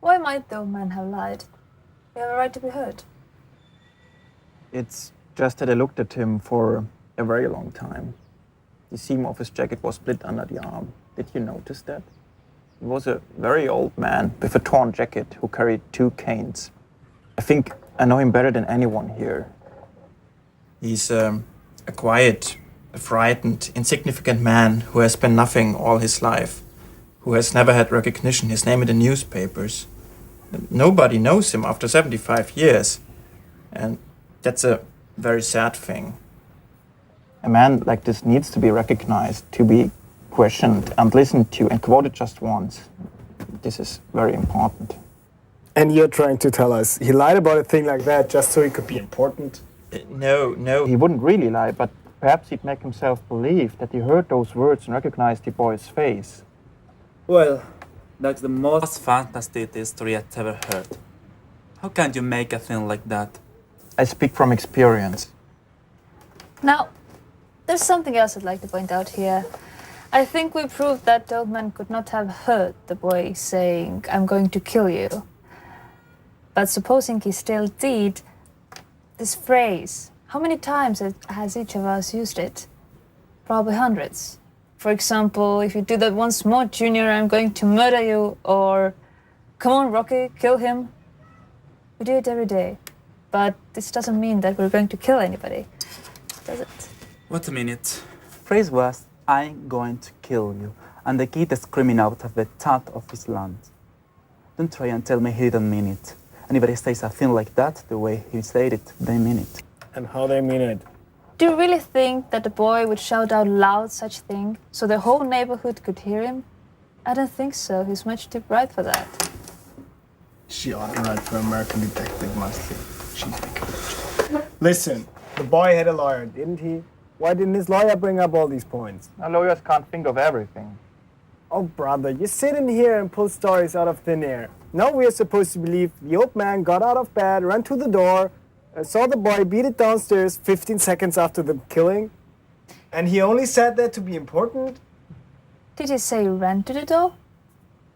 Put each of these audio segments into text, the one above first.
Why might the old man have lied? You have a right to be hurt. It's just that I looked at him for a very long time. The seam of his jacket was split under the arm. Did you notice that? He was a very old man with a torn jacket who carried 2 canes. I think I know him better than anyone here. He's a quiet, a frightened, insignificant man who has been nothing all his life, who has never had recognition, his name in the newspapers. Nobody knows him after 75 years. And that's a very sad thing. A man like this needs to be recognized, to be questioned and listened to and quoted just once. This is very important. And you're trying to tell us he lied about a thing like that just so he could be important? No, he wouldn't really lie, but perhaps he'd make himself believe that he heard those words and recognized the boy's face. Well, that's the most fantastic history I've ever heard. How can you make a thing like that? I speak from experience. Now, there's something else I'd like to point out here. I think we proved that the old man could not have heard the boy saying, "I'm going to kill you." But supposing he still did, this phrase, how many times has each of us used it? Probably hundreds. For example, if you do that once more, Junior, I'm going to murder you, or come on, Rocky, kill him. We do it every day. But this doesn't mean that we're going to kill anybody, does it? Wait a minute. Phrase was, "I'm going to kill you," and the kid is screaming out of the top of his lungs. Don't try and tell me he didn't mean it. Anybody says a thing like that, the way he said it, they mean it. And how they mean it? Do you really think that the boy would shout out loud such thing so the whole neighborhood could hear him? I don't think so. He's much too bright for that. She ought to write for American Detective Monthly. She's the coach. Listen, the boy had a lawyer, didn't he? Why didn't his lawyer bring up all these points? Now, lawyers can't think of everything. Oh, brother, you sit in here and pull stories out of thin air. Now we are supposed to believe the old man got out of bed, ran to the door, saw the boy beat it downstairs 15 seconds after the killing. And he only said that to be important? Did he say he ran to the door?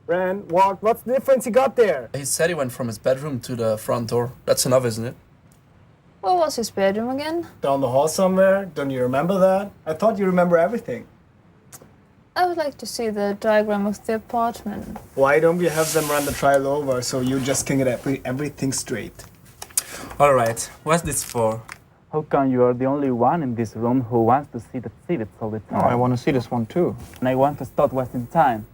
Ran, walked, what's the difference he got there? He said he went from his bedroom to the front door. That's enough, isn't it? Where was his bedroom again? Down the hall somewhere? Don't you remember that? I thought you remember everything. I would like to see the diagram of the apartment. Why don't we have them run the trial over so you just can get everything straight? All right, what's this for? How come you are the only one in this room who wants to see the exhibits all the Oh, time? I want to see this one too. And I want to start wasting time.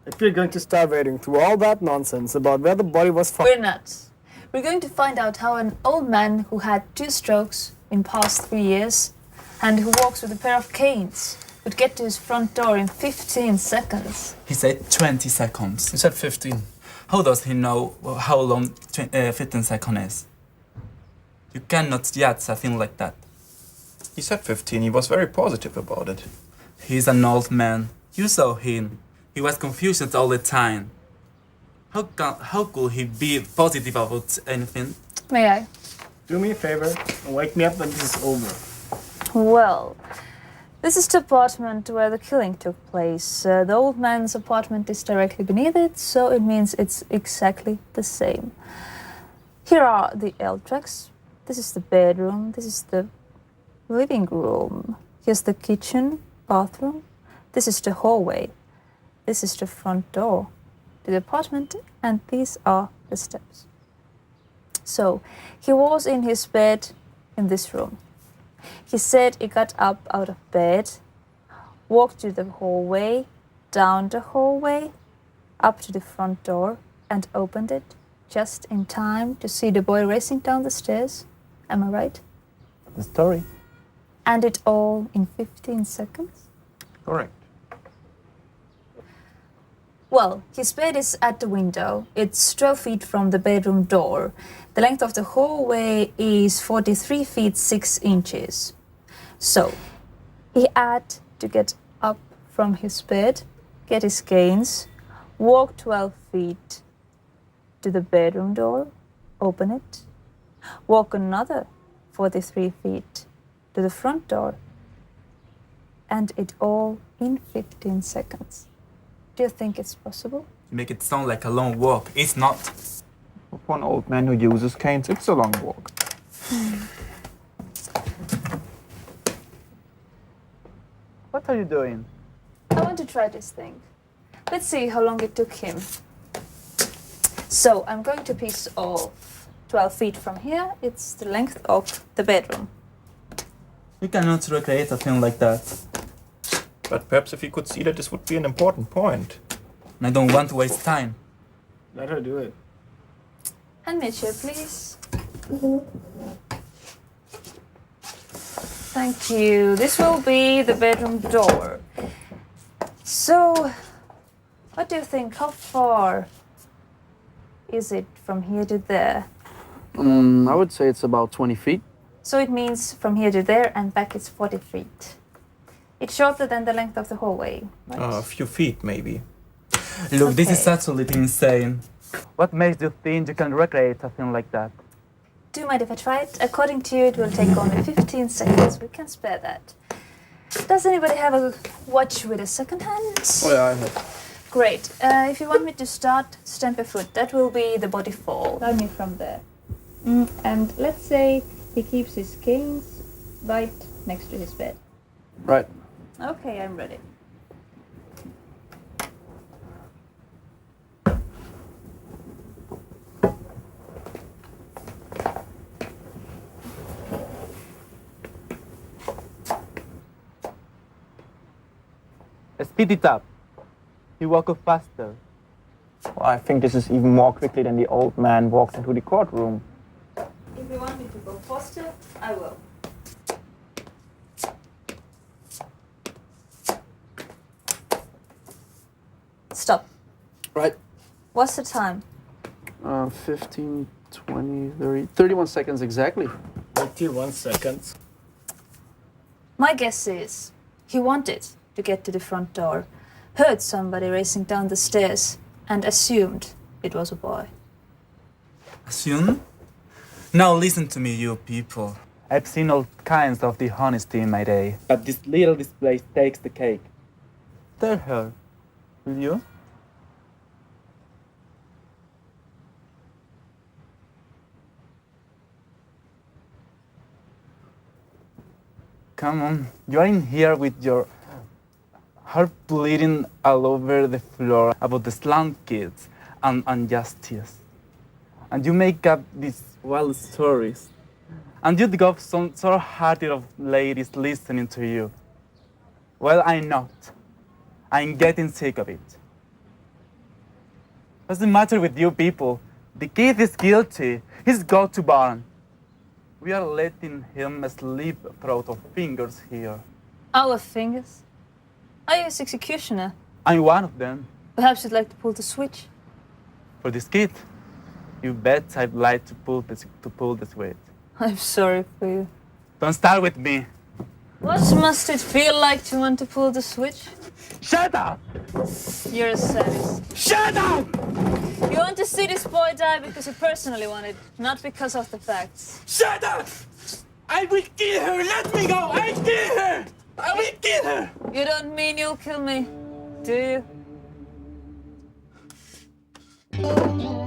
If you're going to start waiting through all that nonsense about where the body was found... We're nuts. We're going to find out how an old man who had 2 strokes in past 3 years and who walks with a pair of canes would get to his front door in 15 seconds. He said 20 seconds. He said 15. How does he know how long 15 seconds is? You cannot judge a thing like that. He said 15. He was very positive about it. He's an old man. You saw him. He was confused all the time. How could he be positive about anything? May I? Do me a favor and wake me up when this is over. Well, this is the apartment where the killing took place. The old man's apartment is directly beneath it, so it means it's exactly the same. Here are the L tracks. This is the bedroom. This is the living room. Here's the kitchen, bathroom. This is the hallway. This is the front door to the apartment, and these are the steps. So, he was in his bed in this room. He said he got up out of bed, walked to the hallway, down the hallway, up to the front door, and opened it just in time to see the boy racing down the stairs. Am I right? The story. And it all in 15 seconds? Correct. Well, his bed is at the window. It's 12 feet from the bedroom door. The length of the hallway is 43 feet 6 inches. So, he had to get up from his bed, get his canes, walk 12 feet to the bedroom door, open it, walk another 43 feet to the front door, and it all in 15 seconds. Do you think it's possible? You make it sound like a long walk. It's not. For an old man who uses canes, it's a long walk. What are you doing? I want to try this thing. Let's see how long it took him. So I'm going to piece off 12 feet from here. It's the length of the bedroom. You cannot recreate a film like that. But perhaps if you could see that this would be an important point. And I don't want to waste time. Let her do it. Hand me a chair, please. Thank you. This will be the bedroom door. So, what do you think? How far is it from here to there? I would say it's about 20 feet. So it means from here to there and back it's 40 feet. It's shorter than the length of the hallway, right? A few feet, maybe. Look, this is Okay. absolutely insane. What makes you think you can recreate a film like that? Do you mind if I try it? According to you, it will take only 15 seconds. We can spare that. Does anybody have a watch with a second hand? Oh yeah, I have. Great. If you want me to start, stamp a foot. That will be the body fall. Start me from there. And let's say he keeps his canes right next to his bed. Right. Okay, I'm ready. Speed it up. You walk up faster. Well, I think this is even more quickly than the old man walked into the courtroom. If you want me to go faster, I will. Stop. Right. What's the time? 15, 20, 30, 31 seconds exactly. 81 seconds. My guess is he wanted to get to the front door, heard somebody racing down the stairs, and assumed it was a boy. Assume? Now listen to me, you people. I've seen all kinds of dishonesty in my day, but this little display takes the cake. Tell her, will you? Come on, you are in here with your heart bleeding all over the floor about the slum kids and injustice. And you make up these wild stories. And you got some sort-hearted of ladies listening to you. Well, I'm not. I'm getting sick of it. What's the matter with you people? The kid is guilty. He's got to burn. We are letting him slip through our fingers here. Our fingers? Are you his executioner? I'm one of them. Perhaps you'd like to pull the switch? For this kid, you bet I'd like to pull the switch. I'm sorry for you. Don't start with me. What must it feel like to want to pull the switch? Shut up! You're a sadist. Shut up! You want to see this boy die because you personally want it, not because of the facts. Shut up! I will kill her! Let me go! I kill her! I will kill her! You don't mean you'll kill me, do you?